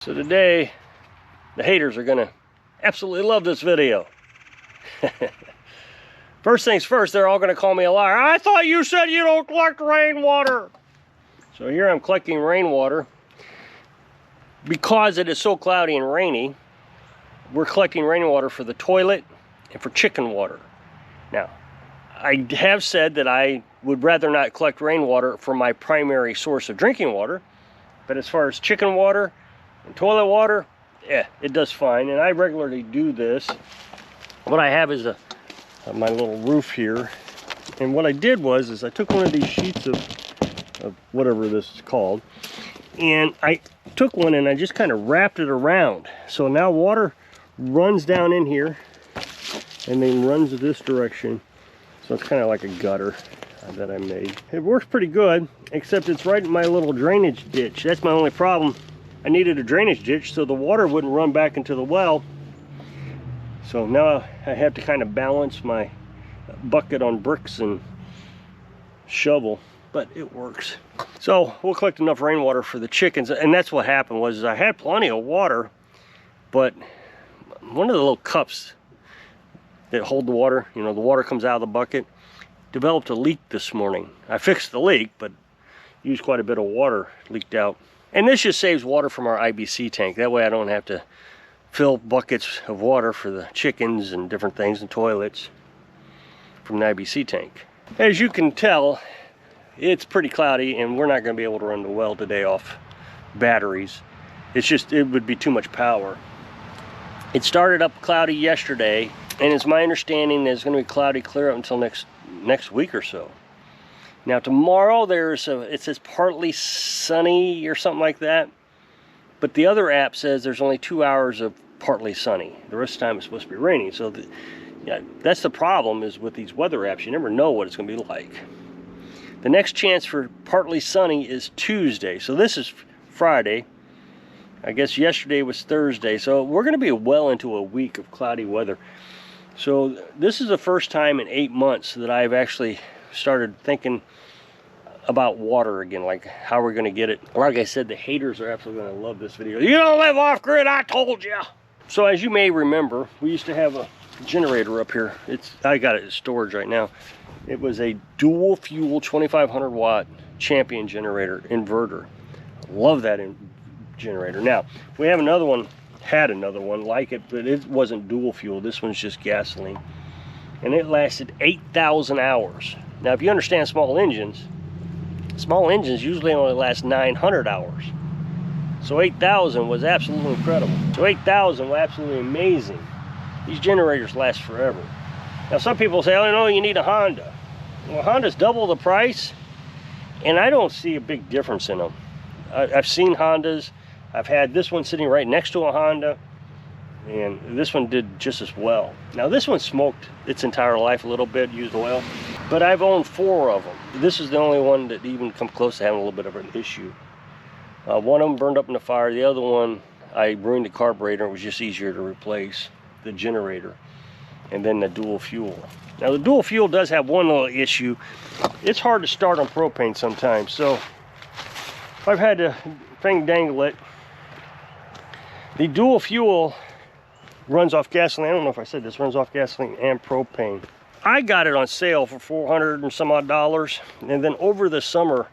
So today, the haters are gonna absolutely love this video. First things first, they're all gonna call me a liar. I thought you said you don't collect rainwater. So here I'm collecting rainwater. Because it is so cloudy and rainy, we're collecting rainwater for the toilet and for chicken water. Now, I have said that I would rather not collect rainwater for my primary source of drinking water, but as far as chicken water and toilet water, yeah, it does fine. And I regularly do this. What I have is my little roof here, and what I did was I took one of these sheets of whatever this is called, and I took one and I just kind of wrapped it around. So now water runs down in here and then runs this direction. So it's kind of like a gutter that I made. It works pretty good, except it's right in my little drainage ditch. That's my only problem. I needed a drainage ditch so the water wouldn't run back into the well. So now I have to kind of balance my bucket on bricks and shovel, but it works. So we'll collect enough rainwater for the chickens, and that's what happened was I had plenty of water, but one of the little cups that hold the water, you know, the water comes out of the bucket, developed a leak this morning. I fixed the leak, but used quite a bit of water leaked out. And this just saves water from our IBC tank. That way I don't have to fill buckets of water for the chickens and different things and toilets from the IBC tank. As you can tell, it's pretty cloudy and we're not going to be able to run the well today off batteries. It's just, it would be too much power. It started up cloudy yesterday, and it's my understanding that it's going to be cloudy clear up until next week or so. Now tomorrow it says partly sunny or something like that, but the other app says there's only 2 hours of partly sunny. The rest of the time it's supposed to be raining. So yeah, that's the problem is with these weather apps, you never know what it's going to be like. The next chance for partly sunny is Tuesday. So this is Friday. I guess yesterday was Thursday. So we're going to be well into a week of cloudy weather. So this is the first time in 8 months that I've actually started thinking about water again, like how we're going to get it. Like I said, the haters are absolutely going to love this video. You don't live off grid, I told you. So as you may remember, we used to have a generator up here. I got it in storage right now. It was a dual fuel 2500 watt Champion generator inverter. Love that generator. Now we have another one, had another one like it, but it wasn't dual fuel. This one's just gasoline, and it lasted 8,000 hours. Now if you understand small engines usually only last 900 hours. So 8,000 was absolutely incredible. So 8,000 was absolutely amazing. These generators last forever. Now some people say, oh no, you need a Honda. Well, Honda's double the price, and I don't see a big difference in them. I've seen Hondas. I've had this one sitting right next to a Honda, and this one did just as well. Now this one smoked its entire life a little bit, used oil, but I've owned 4 of them. This is the only one that even come close to having a little bit of an issue. One of them burned up in the fire. The other one, I ruined the carburetor. It was just easier to replace the generator. And then the dual fuel. Now the dual fuel does have one little issue. It's hard to start on propane sometimes. So I've had to dangle it. The dual fuel runs off gasoline. I don't know if I said this, runs off gasoline and propane. I got it on sale for $400 and some odd, and then over the summer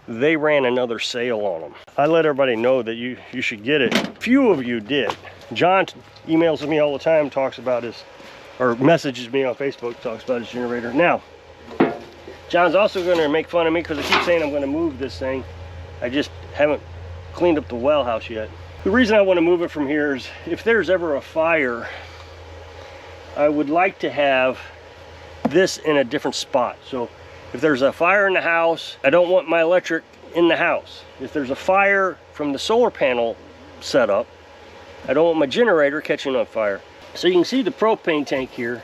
they ran another sale on them. I let everybody know that you should get it. Few of you did. John emails me all the time, talks about his, or messages me on Facebook, talks about his generator. Now John's also going to make fun of me because I keep saying I'm going to move this thing. I just haven't cleaned up the well house yet. The reason I want to move it from here is if there's ever a fire, I would like to have this in a different spot. So if there's a fire in the house, I don't want my electric in the house. If there's a fire from the solar panel setup, I don't want my generator catching on fire. So you can see the propane tank here,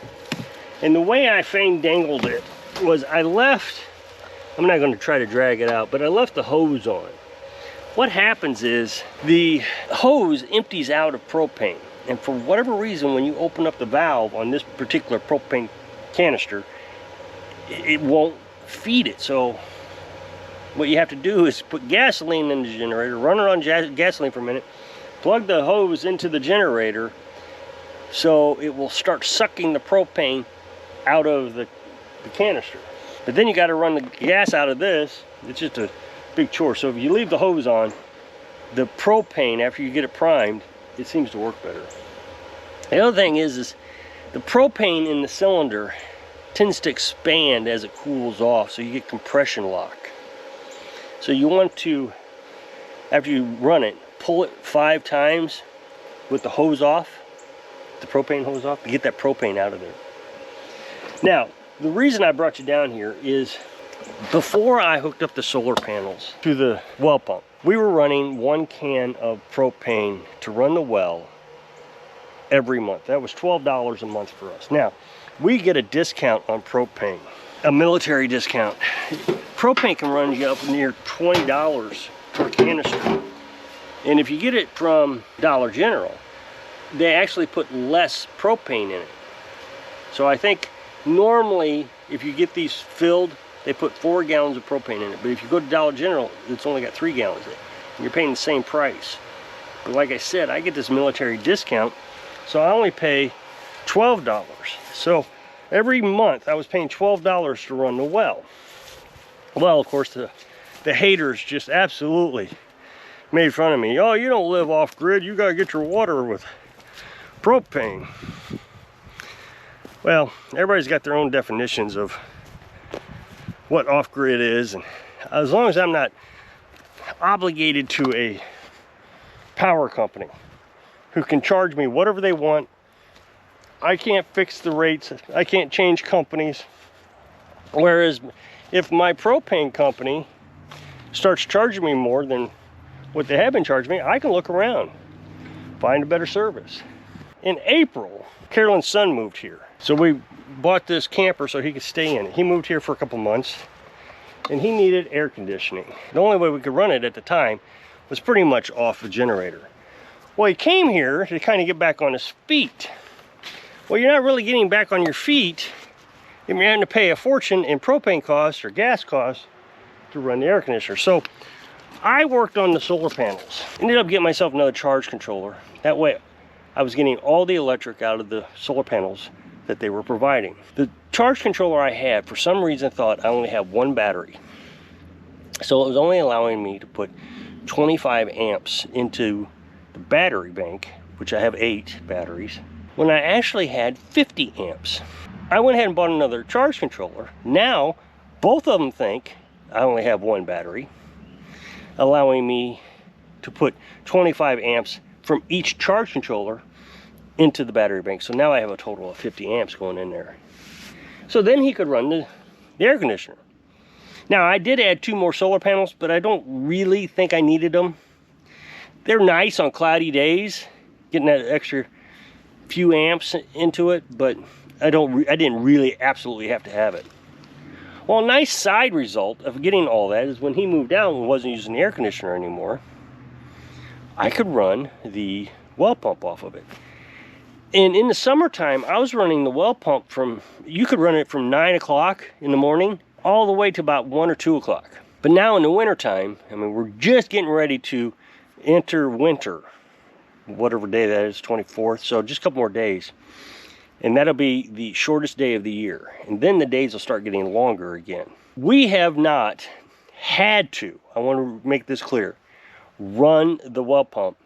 and the way I dangled it was I left, I'm not going to try to drag it out, but I left the hose on. What happens is the hose empties out of propane, and for whatever reason when you open up the valve on this particular propane canister, it won't feed it. So what you have to do is put gasoline in the generator, run it on gasoline for a minute, plug the hose into the generator so it will start sucking the propane out of the canister. But then you got to run the gas out of this. It's just a big chore. So if you leave the hose on, the propane, after you get it primed, it seems to work better. The other thing is the propane in the cylinder tends to expand as it cools off, so you get compression lock. So you want to, after you run it, pull it 5 times with the hose off, the propane hose off, to get that propane out of there. Now, the reason I brought you down here is before I hooked up the solar panels to the well pump, we were running 1 can of propane to run the well every month. That was $12 a month for us. Now, we get a discount on propane, a military discount. Propane can run you up near $20 per canister. And if you get it from Dollar General, they actually put less propane in it. So I think normally if you get these filled, they put 4 gallons of propane in it. But if you go to Dollar General, it's only got 3 gallons in it. And you're paying the same price. But like I said, I get this military discount, so I only pay $12. So every month I was paying $12 to run the well. Well, of course, the haters just absolutely made fun of me. Oh, you don't live off grid, you gotta get your water with propane. Well, everybody's got their own definitions of what off grid is, and as long as I'm not obligated to a power company who can charge me whatever they want, I can't fix the rates, I can't change companies. Whereas if my propane company starts charging me more than what they have been charging me, I can look around, find a better service. In April, Carolyn's son moved here. So we bought this camper so he could stay in it. He moved here for a couple months and he needed air conditioning. The only way we could run it at the time was pretty much off the generator. Well, he came here to kind of get back on his feet. Well, you're not really getting back on your feet if you're having to pay a fortune in propane costs or gas costs to run the air conditioner. So I worked on the solar panels. Ended up getting myself another charge controller. That way I was getting all the electric out of the solar panels that they were providing. The charge controller I had, for some reason, thought I only had 1 battery. So it was only allowing me to put 25 amps into the battery bank, which I have 8 batteries, when I actually had 50 amps. I went ahead and bought another charge controller. Now, both of them think I only have 1 battery, allowing me to put 25 amps from each charge controller into the battery bank. So now I have a total of 50 amps going in there. So then he could run the air conditioner. Now I did add 2 more solar panels, but I don't really think I needed them. They're nice on cloudy days, getting that extra few amps into it, but I didn't really absolutely have to have it. Well, a nice side result of getting all that is when he moved out and wasn't using the air conditioner anymore, I could run the well pump off of it. And in the summertime, I was running the well pump you could run it from 9 o'clock in the morning all the way to about 1 or 2 o'clock. But now in the wintertime, I mean, we're just getting ready to enter winter, whatever day that is, 24th, so just a couple more days. And that'll be the shortest day of the year. And then the days will start getting longer again. We have not had to, I want to make this clear, run the well pump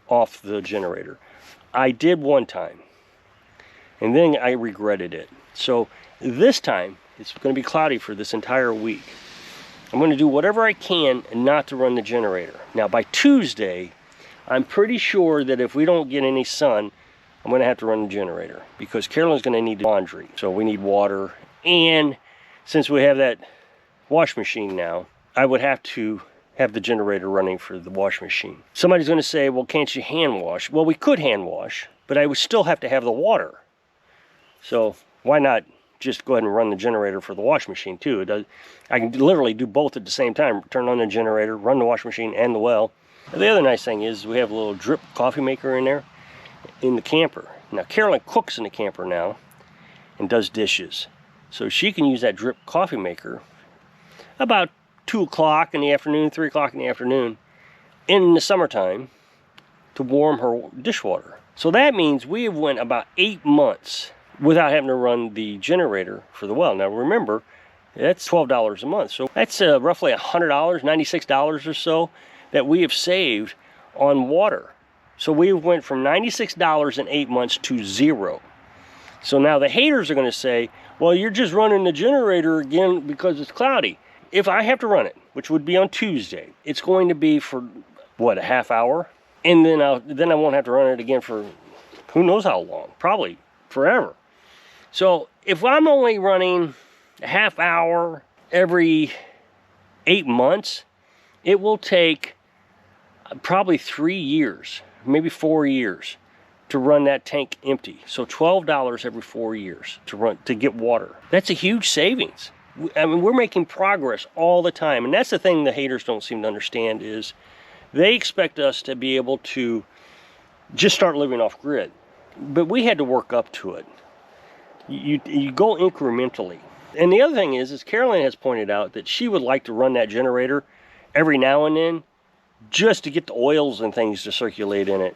off the generator. I did one time, and then I regretted it. So this time, it's going to be cloudy for this entire week. I'm going to do whatever I can not to run the generator. Now by Tuesday, I'm pretty sure that if we don't get any sun, I'm going to have to run the generator, because Carolyn's going to need laundry. So we need water, and since we have that wash machine now, I would have to have the generator running for the wash machine. Somebody's going to say, well, can't you hand wash? Well, we could hand wash, but I would still have to have the water. So why not just go ahead and run the generator for the wash machine too? I can literally do both at the same time. Turn on the generator, run the wash machine and the well. And the other nice thing is we have a little drip coffee maker in there in the camper. Now Carolyn cooks in the camper now and does dishes. So she can use that drip coffee maker about 2 o'clock in the afternoon, 3 o'clock in the afternoon in the summertime to warm her dishwater. So that means we have went about 8 months without having to run the generator for the well. Now remember, that's $12 a month. So that's roughly $100, $96 or so that we have saved on water. So we went from $96 in 8 months to 0. So now the haters are going to say, well, you're just running the generator again because it's cloudy. If I have to run it, which would be on Tuesday, it's going to be for, what, a half hour? And then I won't have to run it again for who knows how long, probably forever. So if I'm only running a half hour every 8 months, it will take probably 3 years, maybe 4 years to run that tank empty. So $12 every 4 years to get water. That's a huge savings. I mean, we're making progress all the time. And that's the thing the haters don't seem to understand is they expect us to be able to just start living off grid. But we had to work up to it. You go incrementally. And the other thing is Carolyn has pointed out that she would like to run that generator every now and then just to get the oils and things to circulate in it.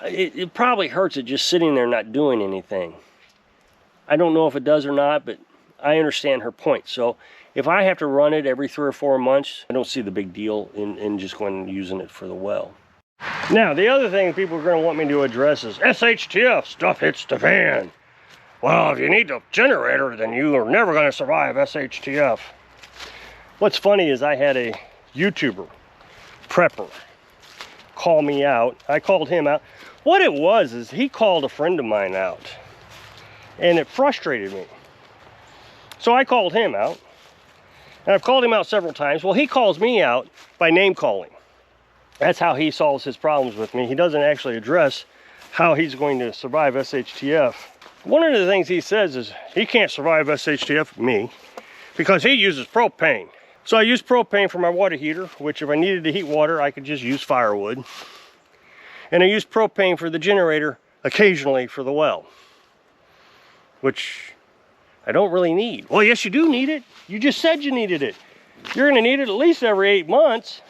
It probably hurts it just sitting there not doing anything. I don't know if it does or not, but I understand her point. So if I have to run it every 3 or 4 months, I don't see the big deal in just going and using it for the well. Now, the other thing people are going to want me to address is SHTF, stuff hits the fan. Well, if you need the generator, then you are never going to survive SHTF. What's funny is I had a YouTuber, prepper, call me out. I called him out. What it was is he called a friend of mine out, and it frustrated me. So I called him out, and I've called him out several times. Well, he calls me out by name calling. That's how he solves his problems with me. He doesn't actually address how he's going to survive SHTF. One of the things he says is he can't survive SHTF with me because he uses propane. So I use propane for my water heater, which if I needed to heat water, I could just use firewood. And I use propane for the generator occasionally for the well, which I don't really need. Well, yes, you do need it. You just said you needed it. You're going to need it at least every 8 months.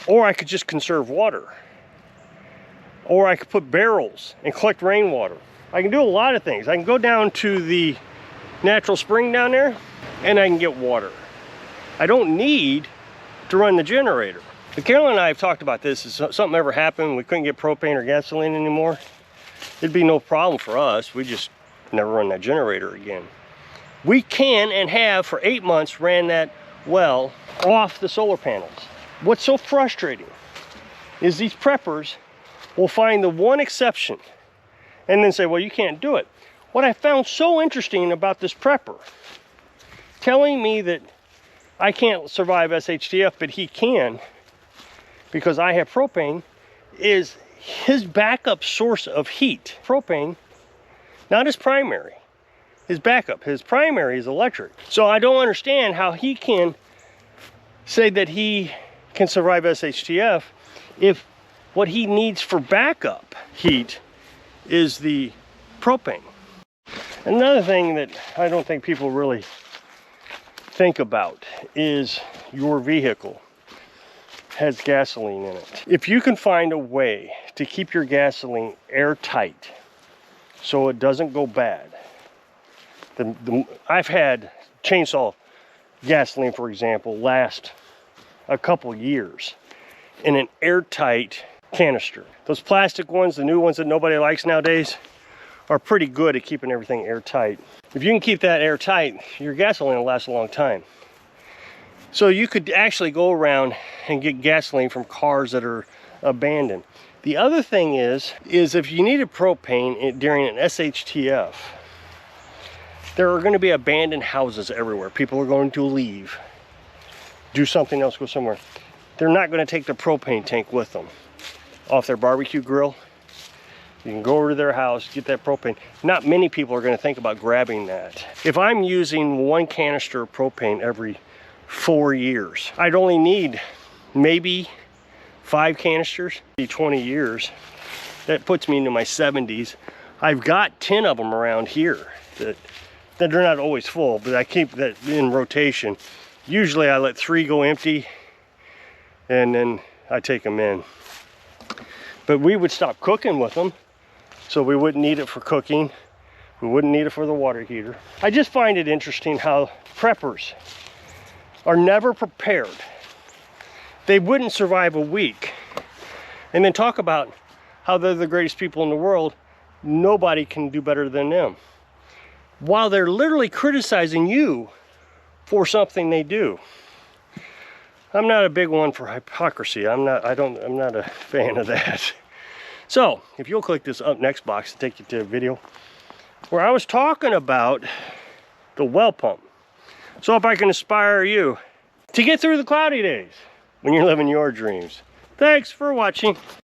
Or I could just conserve water. Or I could put barrels and collect rainwater. I can do a lot of things. I can go down to the natural spring down there and I can get water. I don't need to run the generator. But Carolyn and I have talked about this. If something ever happened, we couldn't get propane or gasoline anymore, it'd be no problem for us. We just never run that generator again. We can and have for 8 months ran that well off the solar panels. What's so frustrating is these preppers will find the one exception and then say, well, you can't do it. What I found so interesting about this prepper telling me that I can't survive SHTF, but he can because I have propane, is his backup source of heat. Propane, not his primary, his backup. His primary is electric. So I don't understand how he can say that he can survive SHTF if what he needs for backup heat is the propane. Another thing that I don't think people really think about is your vehicle has gasoline in it. If you can find a way to keep your gasoline airtight so it doesn't go bad. I've had chainsaw gasoline, for example, last a couple years in an airtight canister. Those plastic ones, the new ones that nobody likes nowadays, are pretty good at keeping everything airtight. If you can keep that airtight, your gasoline will last a long time. So you could actually go around and get gasoline from cars that are abandoned. The other thing is if you needed propane during an SHTF, there are going to be abandoned houses everywhere. People are going to leave, do something else, go somewhere. They're not going to take the propane tank with them off their barbecue grill. You can go over to their house, get that propane. Not many people are going to think about grabbing that. If I'm using 1 canister of propane every 4 years, I'd only need maybe 5 canisters, 20 years. That puts me into my 70s. I've got 10 of them around here that they're not always full, but I keep that in rotation. Usually I let 3 go empty and then I take them in. But we would stop cooking with them, so we wouldn't need it for cooking. We wouldn't need it for the water heater. I just find it interesting how preppers are never prepared. They wouldn't survive a week. And then talk about how they're the greatest people in the world. Nobody can do better than them. While they're literally criticizing you for something they do. I'm not a big one for hypocrisy. I'm not a fan of that. So, if you'll click this up next box to take you to a video where I was talking about the well pump. So if I can inspire you to get through the cloudy days when you're living your dreams. Thanks for watching.